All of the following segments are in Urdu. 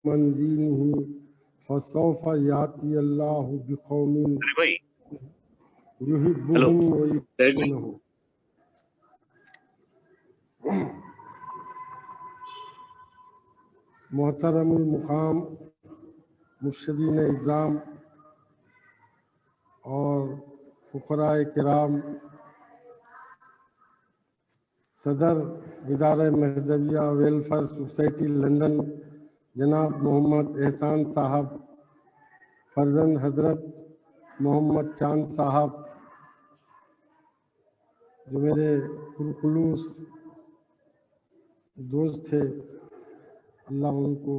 من دینہ فسوف یاتی اللہ بقوم یحبہم ویحبونہ۔ محترم المقام مرشدین اعظام اور فقراء کرام، صدر ادارہ مہدویہ ویلفیئر سوسائٹی لندن جناب محمد احسان صاحب، فرزند حضرت محمد چاند صاحب جو میرے پرخلوص دوست تھے، اللہ ان کو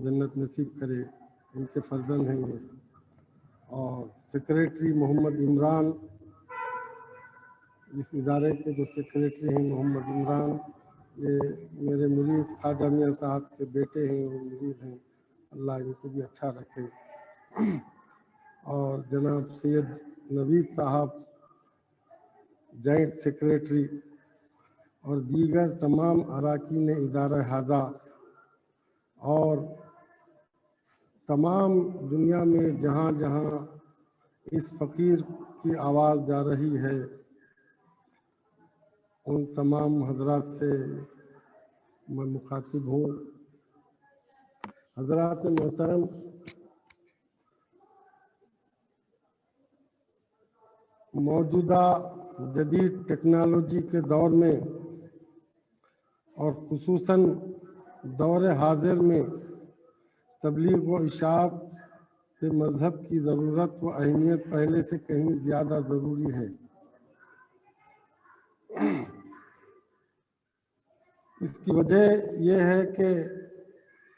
جنت نصیب کرے، ان کے فرزند ہیں یہ، اور سیکریٹری محمد عمران، اس ادارے کے جو سیکریٹری ہیں محمد عمران، یہ میرے مرید خواجہ میاں صاحب کے بیٹے ہیں، وہ مرید ہیں، اللہ ان کو بھی اچھا رکھے، اور جناب سید نوید صاحب جوائنٹ سیکریٹری، اور دیگر تمام اراکین ادارہ ہذا، اور تمام دنیا میں جہاں جہاں اس فقیر کی آواز جا رہی ہے، ان تمام حضرات سے میں مخاطب ہوں۔ حضرات محترم، موجودہ جدید ٹیکنالوجی کے دور میں اور خصوصاً دور حاضر میں تبلیغ و اشاعت سے مذہب کی ضرورت و اہمیت پہلے سے کہیں زیادہ ضروری ہے۔ اس کی وجہ یہ ہے کہ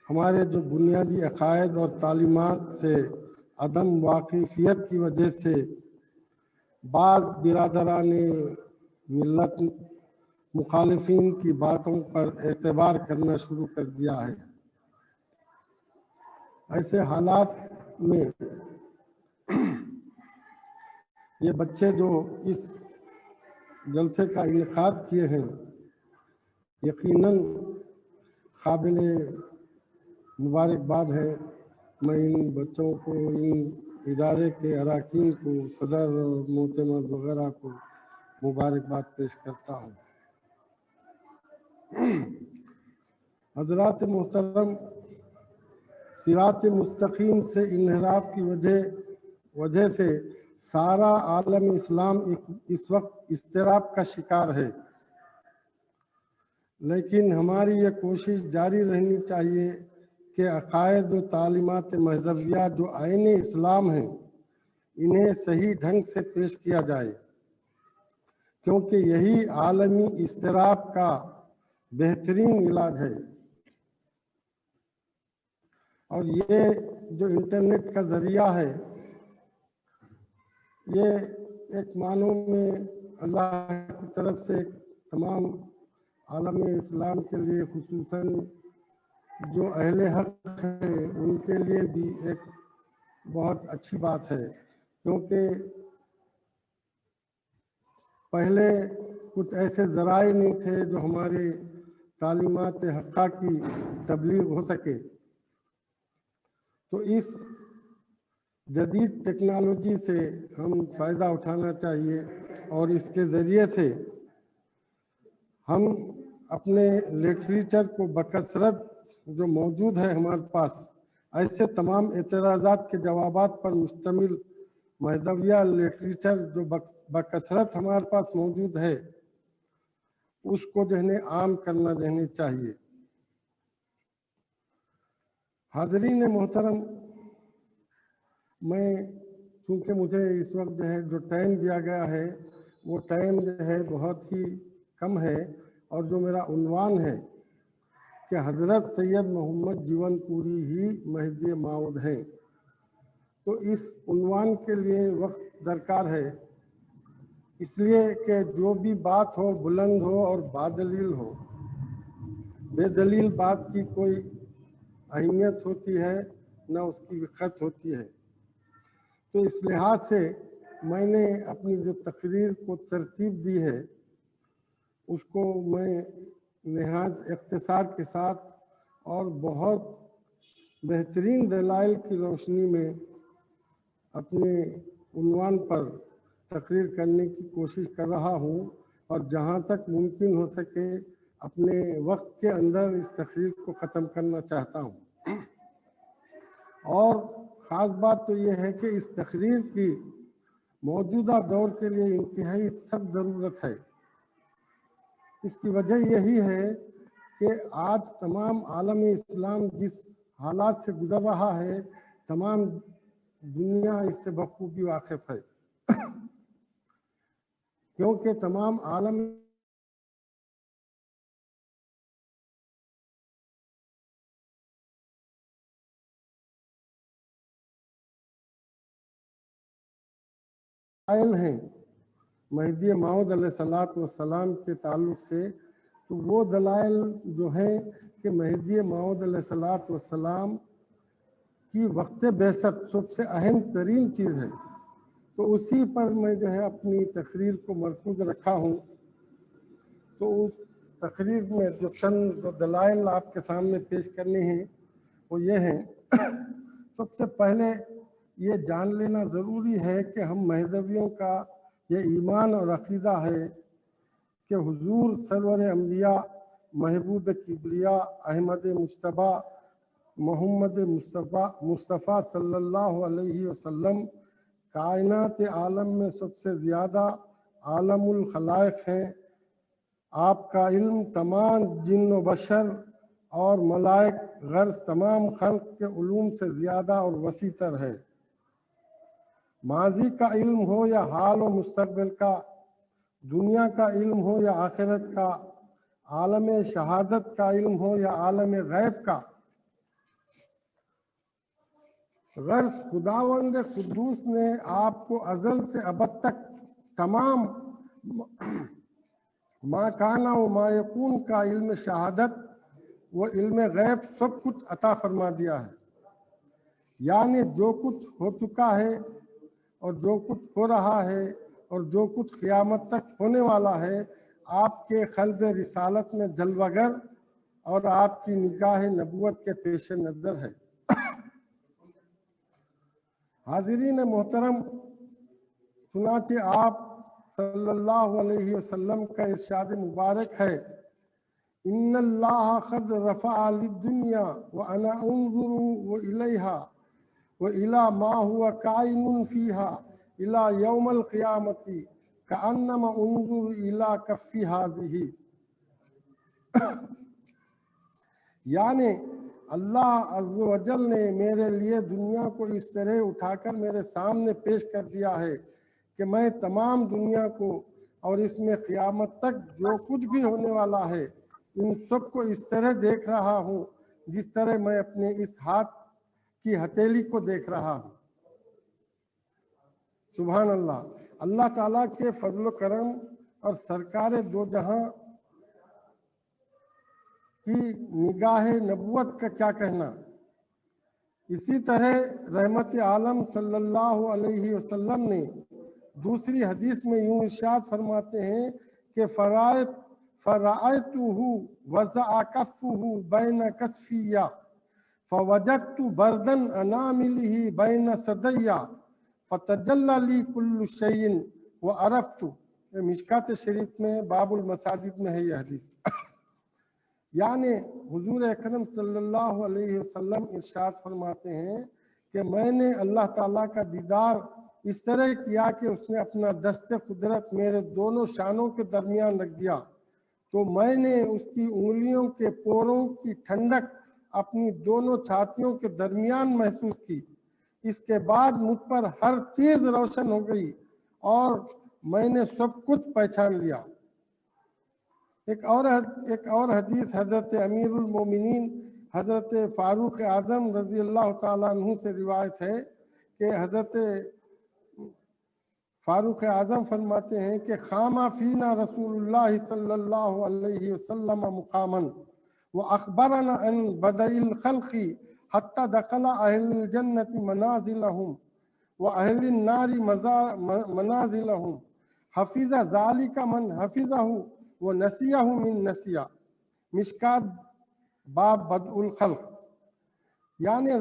ہمارے جو بنیادی عقائد اور تعلیمات سے عدم واقفیت کی وجہ سے بعض برادران ملت مخالفین کی باتوں پر اعتبار کرنا شروع کر دیا ہے۔ ایسے حالات میں یہ بچے جو اس جلسے کا انعقاد کیے ہیں، یقیناً قابل مبارکباد ہے۔ میں ان بچوں کو، ان ادارے کے اراکین کو، صدر اور معتمد وغیرہ کو مبارکباد پیش کرتا ہوں۔ حضرات محترم، صراط مستقیم سے انحراف کی وجہ سے سارا عالم اسلام اس وقت اضطراب کا شکار ہے، لیکن ہماری یہ کوشش جاری رہنی چاہیے کہ عقائد و تعلیمات مہدویہ جو عین اسلام ہیں، انہیں صحیح ڈھنگ سے پیش کیا جائے، کیونکہ یہی عالمی اضطراب کا بہترین علاج ہے۔ اور یہ جو انٹرنیٹ کا ذریعہ ہے، یہ ایک معنوں میں اللہ کی طرف سے تمام عالم اسلام کے لیے، خصوصاً جو اہل حق ہیں ان کے لیے بھی ایک بہت اچھی بات ہے، کیونکہ پہلے کچھ ایسے ذرائع نہیں تھے جو ہمارے تعلیمات حقہ کی تبلیغ ہو سکے۔ تو اس جدید ٹیکنالوجی سے ہم فائدہ اٹھانا چاہیے، اور اس کے ذریعے سے ہم اپنے لٹریچر کو بکثرت جو موجود ہے ہمارے پاس، ایسے تمام اعتراضات کے جوابات پر مشتمل مہدویہ لٹریچر جو بکثرت ہمارے پاس موجود ہے، اس کو عام کرنا چاہیے۔ حاضرین محترم، میں چونکہ مجھے اس وقت جو ٹائم دیا گیا ہے، وہ ٹائم بہت ہی کم ہے، اور جو میرا عنوان ہے کہ حضرت سید محمد جیون پوری ہی مہدی ماؤد ہیں، تو اس عنوان کے لیے وقت درکار ہے، اس لیے کہ جو بھی بات ہو بلند ہو اور بادلیل ہو۔ بے دلیل بات کی کوئی اہمیت ہوتی ہے، نہ اس کی وقت ہوتی ہے۔ تو اس لحاظ سے میں نے اپنی جو تقریر کو ترتیب دی ہے، اس کو میں نہایت اختصار کے ساتھ اور بہت بہترین دلائل کی روشنی میں اپنے عنوان پر تقریر کرنے کی کوشش کر رہا ہوں، اور جہاں تک ممکن ہو سکے اپنے وقت کے اندر اس تقریر کو ختم کرنا چاہتا ہوں۔ اور خاص بات تو یہ ہے کہ اس تقریر کی موجودہ دور کے لیے انتہائی سخت ضرورت ہے۔ اس کی وجہ یہی ہے کہ آج تمام عالم اسلام جس حالات سے گزر رہا ہے، تمام دنیا اس سے بخوبی واقف ہے، کیونکہ تمام عالم قائل ہیں مہدی موعود علیہ السلام کے تعلق سے، تو وہ دلائل جو ہیں کہ مہدی موعود علیہ السلام کی وقت بعثت سب سے اہم ترین چیز ہے، تو اسی پر میں جو ہے اپنی تقریر کو مرکوز رکھا ہوں۔ تو اس تقریر میں جو چند دلائل آپ کے سامنے پیش کرنے ہیں وہ یہ ہیں۔ سب سے پہلے یہ جان لینا ضروری ہے کہ ہم مہذبیوں کا یہ ایمان اور عقیدہ ہے کہ حضور سرور انبیاء، محبوب کبریا، احمد مجتبیٰ، محمد مصطفیٰ صلی اللہ علیہ وسلم کائنات عالم میں سب سے زیادہ عالم الخلائق ہیں۔ آپ کا علم تمام جن و بشر اور ملائک غرض تمام خلق کے علوم سے زیادہ اور وسیع تر ہے۔ ماضی کا علم ہو یا حال و مستقبل کا، دنیا کا علم ہو یا آخرت کا، عالم شہادت کا علم ہو یا عالم غیب کا، غرض خداوند قدوس نے آپ کو ازل سے ابد تک تمام ما کانا و ما یکون کا علم شہادت و علم غیب سب کچھ عطا فرما دیا ہے۔ یعنی جو کچھ ہو چکا ہے اور جو کچھ ہو رہا ہے اور جو کچھ قیامت تک ہونے والا ہے، آپ کے قلب رسالت میں جلوہ گر اور آپ کی نگاہ نبوت کے پیش نظر ہے۔ حاضرین محترم، چنانچہ آپ صلی اللہ علیہ وسلم کا ارشاد مبارک ہے، ان اللہ قد رفع للدنیا وانا انظر الیہا والی ما هو کائن فیہا الی یوم القیامت کانما انظر الی کف ہذہ۔ یعنی اللہ عز و جل نے میرے لیے دنیا کو اس طرح اٹھا کر میرے سامنے پیش کر دیا ہے کہ میں تمام دنیا کو اور اس میں قیامت تک جو کچھ بھی ہونے والا ہے ان سب کو اس طرح دیکھ رہا ہوں جس طرح میں اپنے اس ہاتھ کی ہتھیلی کو دیکھ رہا ہوں۔ سبحان اللہ۔ اللہ تعالیٰ کے فضل و کرم اور سرکار دو جہاں کی نگاہ نبوت کا کیا کہنا۔ اسی طرح رحمت عالم صلی اللہ علیہ وسلم نے دوسری حدیث میں یوں ارشاد فرماتے ہیں کہ فرأیتہ وضع کفہ بین کتفی فوجدت بردن اناملہ بین صدی فتجلی لی کل شیء وعرفت۔ مشکات شریف میں باب المساجد میں ہے یہ حدیث۔ یعنی حضور اکرم صلی اللہ علیہ وسلم ارشاد فرماتے ہیں کہ میں نے اللہ تعالیٰ کا دیدار اس طرح کیا کہ اس نے اپنا دست قدرت میرے دونوں شانوں کے درمیان رکھ دیا، تو میں نے اس کی انگلیوں کے پوروں کی ٹھنڈک اپنی دونوں چھاتیوں کے درمیان محسوس کی۔ اس کے بعد مجھ پر ہر چیز روشن ہو گئی اور میں نے سب کچھ پہچان لیا۔ ایک اور حدیث حضرت امیر المومنین حضرت فاروق اعظم رضی اللہ تعالیٰ عنہ سے روایت ہے کہ حضرت فاروق اعظم فرماتے ہیں کہ خاما فینا رسول اللہ صلی اللہ علیہ وسلم مقاما واخبرنا ان بدء الخلق حتى دخل اہل الجنت منازلهم واہل النار منازلهم حفظ ذلك من حفظه ونسیہ من نسیہ۔ مشکات باب بدء الخلق۔ یعنی